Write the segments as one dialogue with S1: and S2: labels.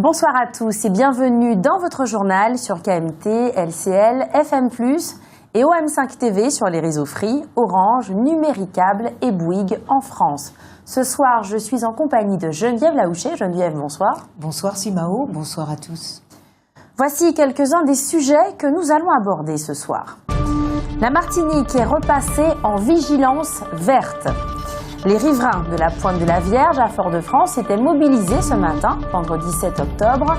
S1: Bonsoir à tous et bienvenue dans votre journal sur KMT, LCL, FM+, et OM5 TV sur les réseaux Free, Orange, Numéricable et Bouygues en France. Ce soir, je suis en compagnie de Geneviève Laouché. Geneviève, bonsoir.
S2: Bonsoir Simao, bonsoir à tous.
S1: Voici quelques-uns des sujets que nous allons aborder ce soir. La Martinique est repassée en vigilance verte. Les riverains de la Pointe de la Vierge à Fort-de-France étaient mobilisés ce matin, vendredi 7 octobre.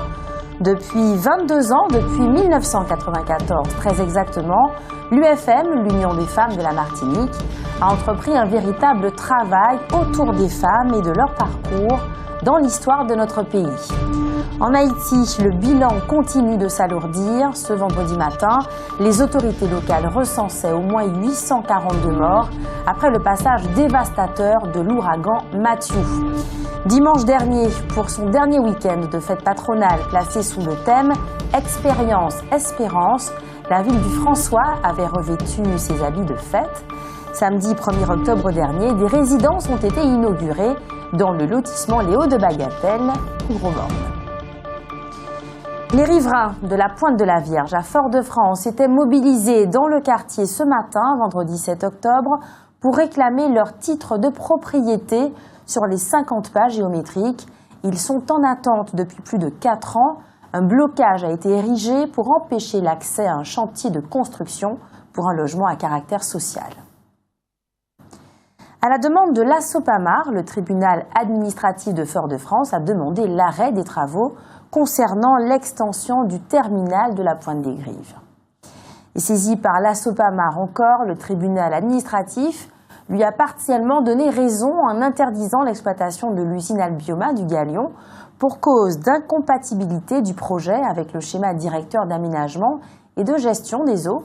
S1: Depuis 22 ans, depuis 1994 très exactement, l'UFM, l'Union des femmes de la Martinique, a entrepris un véritable travail autour des femmes et de leur parcours dans l'histoire de notre pays. En Haïti, le bilan continue de s'alourdir. Ce vendredi matin, les autorités locales recensaient au moins 842 morts après le passage dévastateur de l'ouragan Matthew. Dimanche dernier, pour son dernier week-end de fête patronale placé sous le thème « Expérience, Espérance », la ville du François avait revêtu ses habits de fête. Samedi 1er octobre dernier, des résidences ont été inaugurées dans le lotissement Les Hauts de Bagatelle, Gros-Morne. Les riverains de la Pointe de la Vierge à Fort-de-France étaient mobilisés dans le quartier ce matin, vendredi 7 octobre, pour réclamer leur titre de propriété sur les 50 pas géométriques. Ils sont en attente depuis plus de 4 ans. Un blocage a été érigé pour empêcher l'accès à un chantier de construction pour un logement à caractère social. À la demande de l'Assopamar, le tribunal administratif de Fort-de-France a demandé l'arrêt des travaux concernant l'extension du terminal de la Pointe des Grives. Et saisi par l'Assopamar encore, le tribunal administratif lui a partiellement donné raison en interdisant l'exploitation de l'usine Albioma du Galion pour cause d'incompatibilité du projet avec le schéma directeur d'aménagement et de gestion des eaux.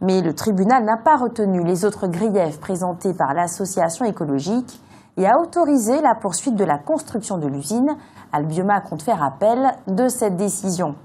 S1: Mais le tribunal n'a pas retenu les autres griefs présentés par l'association écologique et a autorisé la poursuite de la construction de l'usine. Albioma compte faire appel de cette décision.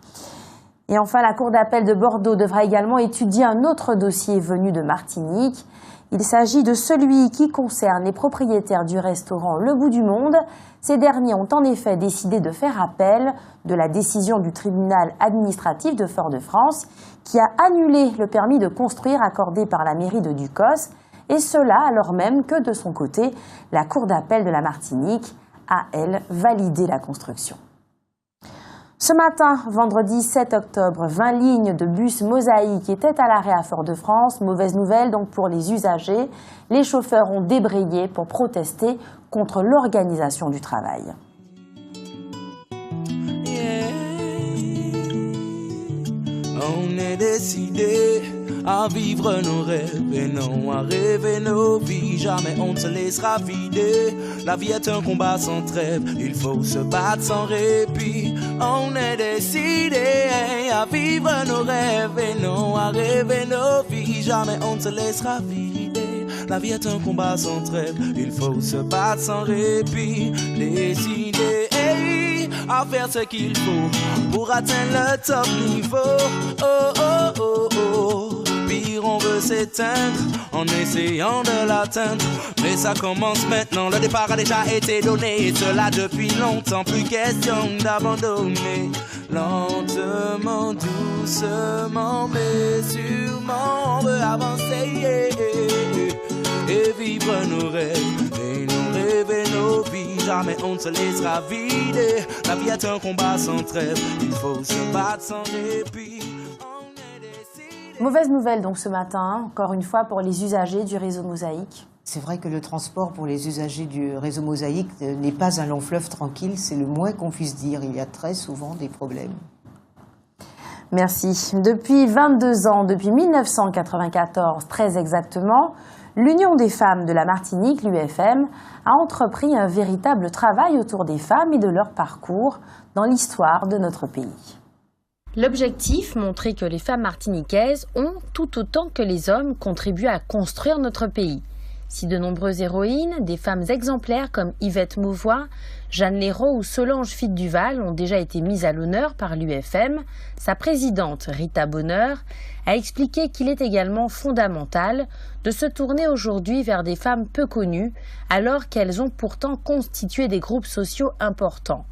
S1: Et enfin, la Cour d'appel de Bordeaux devra également étudier un autre dossier venu de Martinique. Il s'agit de celui qui concerne les propriétaires du restaurant Le Bout du Monde. Ces derniers ont en effet décidé de faire appel de la décision du tribunal administratif de Fort-de-France qui a annulé le permis de construire accordé par la mairie de Ducos, et cela alors même que de son côté, la Cour d'appel de la Martinique a, elle, validé la construction. Ce matin, vendredi 7 octobre, 20 lignes de bus Mosaïque étaient à l'arrêt à Fort-de-France. Mauvaise nouvelle donc pour les usagers. Les chauffeurs ont débrayé pour protester contre l'organisation du travail.
S3: On est décidé à vivre nos rêves et non à rêver nos vies. Jamais on ne se laissera vider. La vie est un combat sans trêve, il faut se battre sans répit. On est décidé à vivre nos rêves et non à rêver nos vies. Jamais on ne se laissera vider. La vie est un combat sans trêve, il faut se battre sans répit. Décidé à faire ce qu'il faut pour atteindre le top niveau. Oh oh oh oh. Pire on veut s'éteindre en essayant de l'atteindre. Mais ça commence maintenant, le départ a déjà été donné. Et cela depuis longtemps, plus question d'abandonner. Lentement, doucement, mais sûrement on veut avancer et vivre nos rêves et non rêver nos vies. Jamais on ne se laissera vider. La vie est un combat sans trêve, il faut se battre sans répit.
S1: Mauvaise nouvelle donc ce matin, encore une fois pour les usagers du réseau Mosaïque.
S2: C'est vrai que le transport pour les usagers du réseau Mosaïque n'est pas un long fleuve tranquille, c'est le moins qu'on puisse dire. Il y a très souvent des problèmes.
S1: Merci. Depuis 22 ans, depuis 1994 très exactement, l'Union des femmes de la Martinique, l'UFM, a entrepris un véritable travail autour des femmes et de leur parcours dans l'histoire de notre pays. L'objectif, montrer que les femmes martiniquaises ont, tout autant que les hommes, contribué à construire notre pays. Si de nombreuses héroïnes, des femmes exemplaires comme Yvette Mauvois, Jeanne Léraud ou Solange Fitte-Duval ont déjà été mises à l'honneur par l'UFM, sa présidente Rita Bonheur a expliqué qu'il est également fondamental de se tourner aujourd'hui vers des femmes peu connues, alors qu'elles ont pourtant constitué des groupes sociaux importants.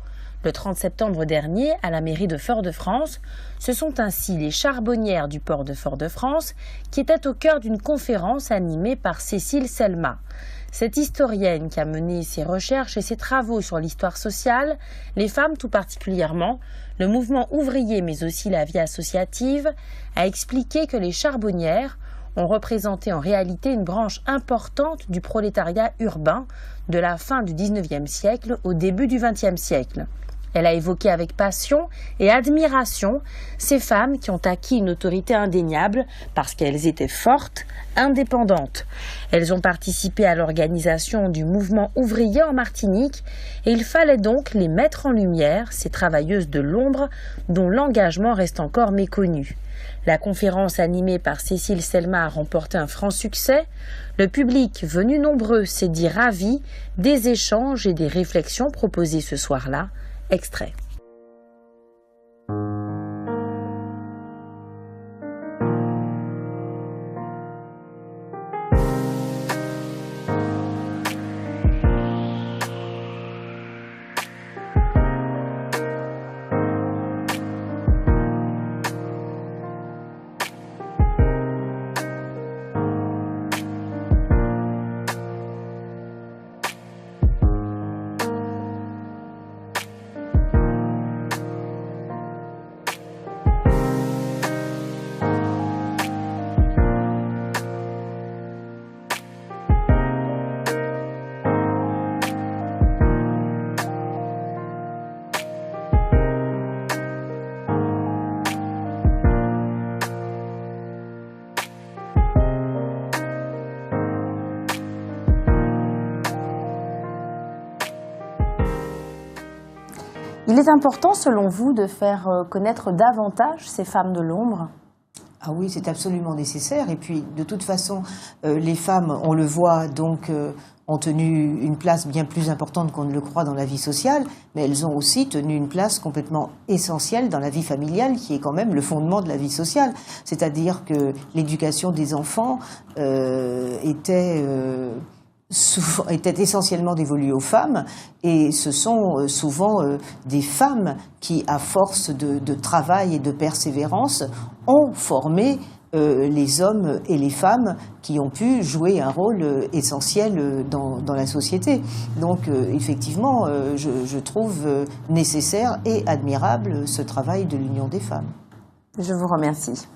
S1: Le 30 septembre dernier, à la mairie de Fort-de-France, ce sont ainsi les charbonnières du port de Fort-de-France qui étaient au cœur d'une conférence animée par Cécile Selma. Cette historienne qui a mené ses recherches et ses travaux sur l'histoire sociale, les femmes tout particulièrement, le mouvement ouvrier mais aussi la vie associative, a expliqué que les charbonnières ont représenté en réalité une branche importante du prolétariat urbain de la fin du XIXe siècle au début du XXe siècle. Elle a évoqué avec passion et admiration ces femmes qui ont acquis une autorité indéniable parce qu'elles étaient fortes, indépendantes. Elles ont participé à l'organisation du mouvement ouvrier en Martinique et il fallait donc les mettre en lumière, ces travailleuses de l'ombre dont l'engagement reste encore méconnu. La conférence animée par Cécile Selma a remporté un franc succès. Le public venu nombreux s'est dit ravi des échanges et des réflexions proposées ce soir-là. Extrait. Il est important, selon vous, de faire connaître davantage ces femmes de l'ombre ?
S2: Ah oui, c'est absolument nécessaire. Et puis, de toute façon, les femmes, on le voit, donc, ont tenu une place bien plus importante qu'on ne le croit dans la vie sociale, mais elles ont aussi tenu une place complètement essentielle dans la vie familiale, qui est quand même le fondement de la vie sociale. C'est-à-dire que l'éducation des enfants était essentiellement dévolue aux femmes, et ce sont souvent des femmes qui, à force de travail et de persévérance, ont formé les hommes et les femmes qui ont pu jouer un rôle essentiel dans la société. Donc effectivement, je trouve nécessaire et admirable ce travail de l'Union des femmes.
S1: Je vous remercie.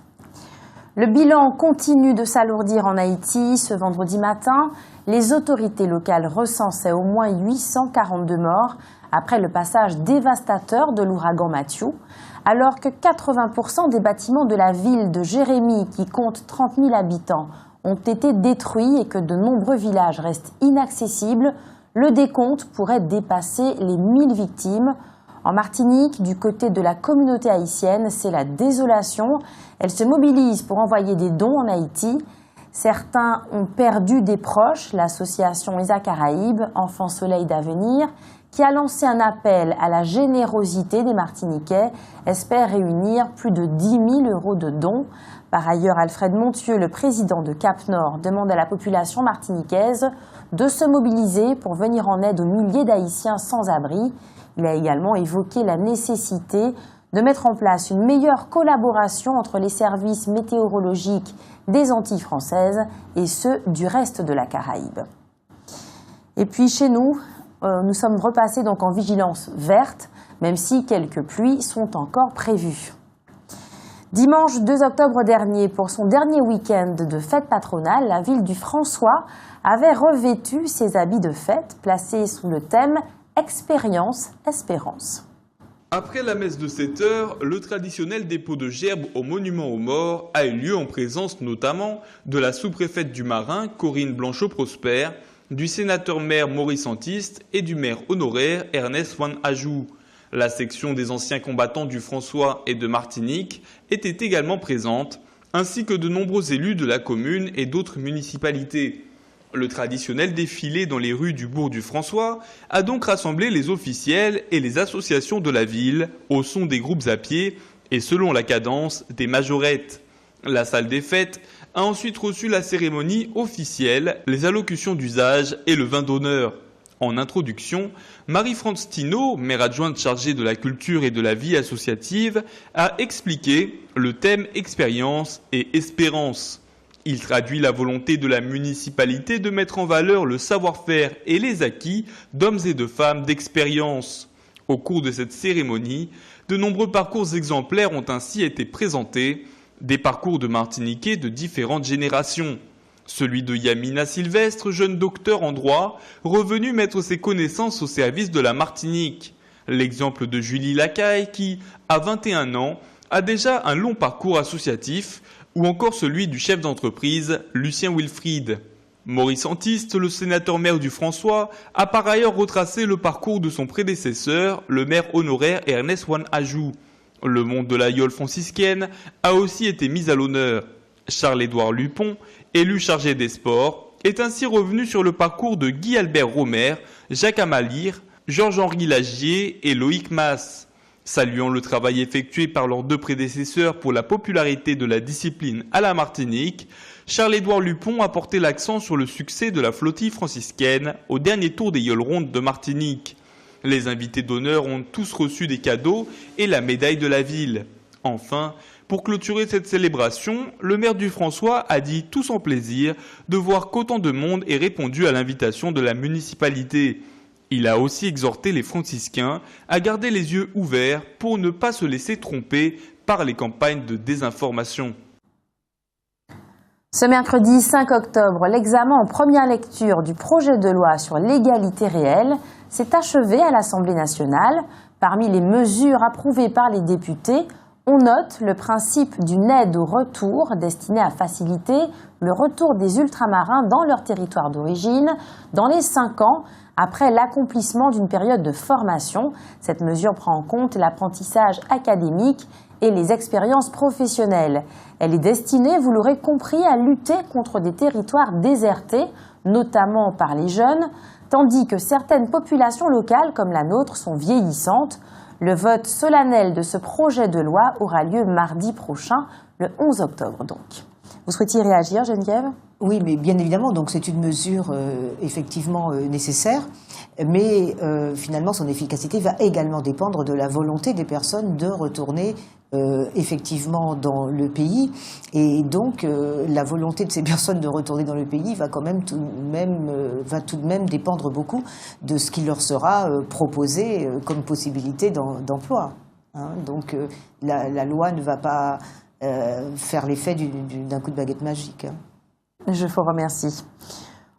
S1: Le bilan continue de s'alourdir en Haïti. Ce vendredi matin, les autorités locales recensaient au moins 842 morts après le passage dévastateur de l'ouragan Matthew, alors que 80% des bâtiments de la ville de Jérémie, qui compte 30 000 habitants, ont été détruits et que de nombreux villages restent inaccessibles. Le décompte pourrait dépasser les 1000 victimes. En Martinique, du côté de la communauté haïtienne, c'est la désolation. Elle se mobilise pour envoyer des dons en Haïti. Certains ont perdu des proches. L'association ISA Caraïbes, Enfants Soleil d'Avenir, qui a lancé un appel à la générosité des Martiniquais, espère réunir plus de 10 000 € de dons. Par ailleurs, Alfred Montieu, le président de Cap-Nord, demande à la population martiniquaise de se mobiliser pour venir en aide aux milliers d'Haïtiens sans abri. Il a également évoqué la nécessité de mettre en place une meilleure collaboration entre les services météorologiques des Antilles françaises et ceux du reste de la Caraïbe. Et puis chez nous, nous sommes repassés donc en vigilance verte, même si quelques pluies sont encore prévues. Dimanche 2 octobre dernier, pour son dernier week-end de fête patronale, la ville du François avait revêtu ses habits de fête, placés sous le thème « Expérience, espérance ».
S4: Après la messe de 7 heures, le traditionnel dépôt de gerbes au monument aux morts a eu lieu en présence notamment de la sous-préfète du Marin, Corinne Blanchot-Prosper, du sénateur-maire Maurice Antiste et du maire honoraire Ernest Wan Ajou. La section des anciens combattants du François et de Martinique était également présente, ainsi que de nombreux élus de la commune et d'autres municipalités. Le traditionnel défilé dans les rues du bourg du François a donc rassemblé les officiels et les associations de la ville au son des groupes à pied et selon la cadence des majorettes. La salle des fêtes a ensuite reçu la cérémonie officielle, les allocutions d'usage et le vin d'honneur. En introduction, Marie-France Thinault, maire adjointe chargée de la culture et de la vie associative, a expliqué le thème expérience et espérance. Il traduit la volonté de la municipalité de mettre en valeur le savoir-faire et les acquis d'hommes et de femmes d'expérience. Au cours de cette cérémonie, de nombreux parcours exemplaires ont ainsi été présentés, des parcours de Martiniquais de différentes générations. Celui de Yamina Sylvestre, jeune docteur en droit, revenu mettre ses connaissances au service de la Martinique. L'exemple de Julie Lacaille qui, à 21 ans, a déjà un long parcours associatif, ou encore celui du chef d'entreprise Lucien Wilfried. Maurice Antiste, le sénateur maire du François, a par ailleurs retracé le parcours de son prédécesseur, le maire honoraire Ernest Wan Ajou. Le monde de la yole franciscaine a aussi été mis à l'honneur. Charles-Édouard Lupon, élu chargé des sports, est ainsi revenu sur le parcours de Guy-Albert Romer, Jacques Amalire, Georges-Henri Lagier et Loïc Masse. Saluant le travail effectué par leurs deux prédécesseurs pour la popularité de la discipline à la Martinique, Charles-Édouard Lupon a porté l'accent sur le succès de la flottille franciscaine au dernier tour des Yoles rondes de Martinique. Les invités d'honneur ont tous reçu des cadeaux et la médaille de la ville. Enfin, pour clôturer cette célébration, le maire du François a dit tout son plaisir de voir qu'autant de monde ait répondu à l'invitation de la municipalité. Il a aussi exhorté les franciscains à garder les yeux ouverts pour ne pas se laisser tromper par les campagnes de désinformation.
S1: Ce mercredi 5 octobre, l'examen en première lecture du projet de loi sur l'égalité réelle s'est achevé à l'Assemblée nationale. Parmi les mesures approuvées par les députés, on note le principe d'une aide au retour destinée à faciliter le retour des ultramarins dans leur territoire d'origine dans les 5 ans après l'accomplissement d'une période de formation. Cette mesure prend en compte l'apprentissage académique et les expériences professionnelles. Elle est destinée, vous l'aurez compris, à lutter contre des territoires désertés, notamment par les jeunes, tandis que certaines populations locales comme la nôtre sont vieillissantes. Le vote solennel de ce projet de loi aura lieu mardi prochain, le 11 octobre donc. Vous souhaitiez réagir, Geneviève ?
S2: Oui, mais bien évidemment, donc c'est une mesure effectivement nécessaire, mais finalement son efficacité va également dépendre de la volonté des personnes de retourner effectivement dans le pays, et donc la volonté de ces personnes de retourner dans le pays va tout de même dépendre beaucoup de ce qui leur sera proposé comme possibilité d'emploi. Donc la loi ne va pas faire l'effet d'un coup de baguette magique.
S1: Je vous remercie.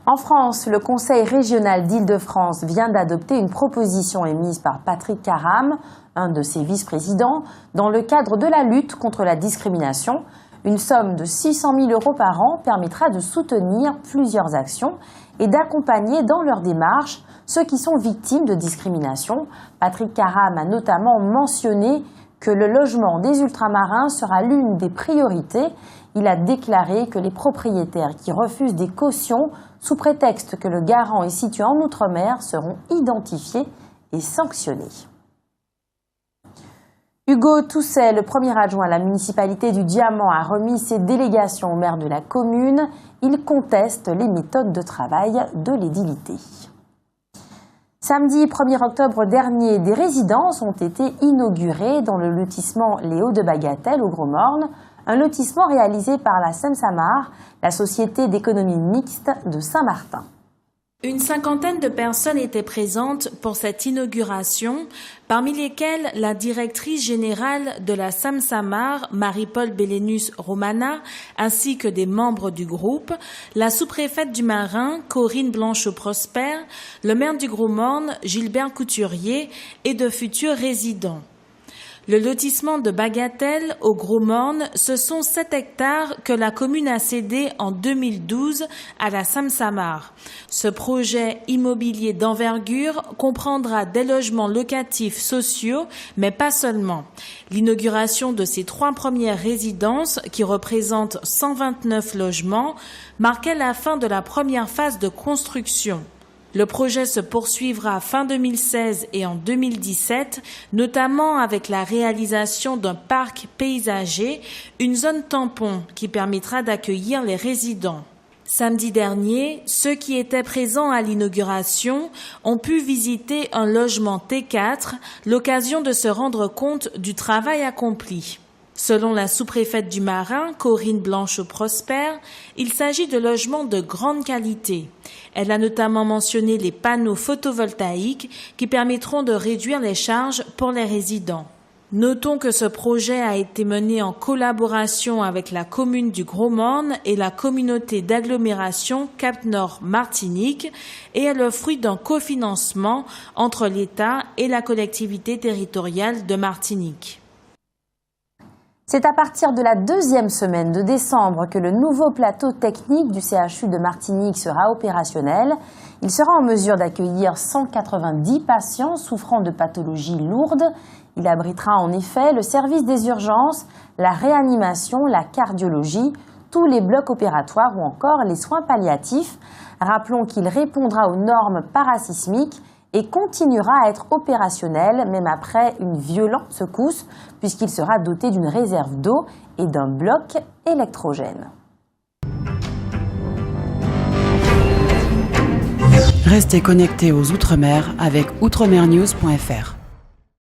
S1: En France, le Conseil régional d'Île-de-France vient d'adopter une proposition émise par Patrick Caram, un de ses vice-présidents, dans le cadre de la lutte contre la discrimination. Une somme de 600 000 € par an permettra de soutenir plusieurs actions et d'accompagner dans leur démarche ceux qui sont victimes de discrimination. Patrick Caram a notamment mentionné que le logement des ultramarins sera l'une des priorités. Il a déclaré que les propriétaires qui refusent des cautions sous prétexte que le garant est situé en Outre-mer seront identifiés et sanctionnés. Hugo Tousset, le premier adjoint à la municipalité du Diamant, a remis ses délégations au maire de la commune. Il conteste les méthodes de travail de l'édilité. Samedi 1er octobre dernier, des résidences ont été inaugurées dans le lotissement Les Hauts de Bagatelle au Gros Morne, un lotissement réalisé par la Seine-Samar, la société d'économie mixte de Saint-Martin.
S5: Une cinquantaine de personnes étaient présentes pour cette inauguration, parmi lesquelles la directrice générale de la Seine-Samar, Marie-Paul Bellénus Romana, ainsi que des membres du groupe, la sous-préfète du Marin, Corinne Blanchot-Prosper, le maire du Gros Morne, Gilbert Couturier, et de futurs résidents. Le lotissement de Bagatelle au Gros Morne, ce sont 7 hectares que la commune a cédés en 2012 à la Seine-Samar. Ce projet immobilier d'envergure comprendra des logements locatifs sociaux, mais pas seulement. L'inauguration de ces 3 premières résidences, qui représentent 129 logements, marquait la fin de la première phase de construction. Le projet se poursuivra fin 2016 et en 2017, notamment avec la réalisation d'un parc paysager, une zone tampon qui permettra d'accueillir les résidents. Samedi dernier, ceux qui étaient présents à l'inauguration ont pu visiter un logement T4, l'occasion de se rendre compte du travail accompli. Selon la sous-préfète du Marin, Corinne Blanchot-Prosper, il s'agit de logements de grande qualité. Elle a notamment mentionné les panneaux photovoltaïques qui permettront de réduire les charges pour les résidents. Notons que ce projet a été mené en collaboration avec la commune du Gros-Morne et la communauté d'agglomération Cap-Nord Martinique et est le fruit d'un cofinancement entre l'État et la collectivité territoriale de Martinique.
S1: C'est à partir de la deuxième semaine de décembre que le nouveau plateau technique du CHU de Martinique sera opérationnel. Il sera en mesure d'accueillir 190 patients souffrant de pathologies lourdes. Il abritera en effet le service des urgences, la réanimation, la cardiologie, tous les blocs opératoires ou encore les soins palliatifs. Rappelons qu'il répondra aux normes parasismiques et continuera à être opérationnel même après une violente secousse puisqu'il sera doté d'une réserve d'eau et d'un bloc électrogène.
S6: Restez connectés aux Outre-mer avec outremernews.fr.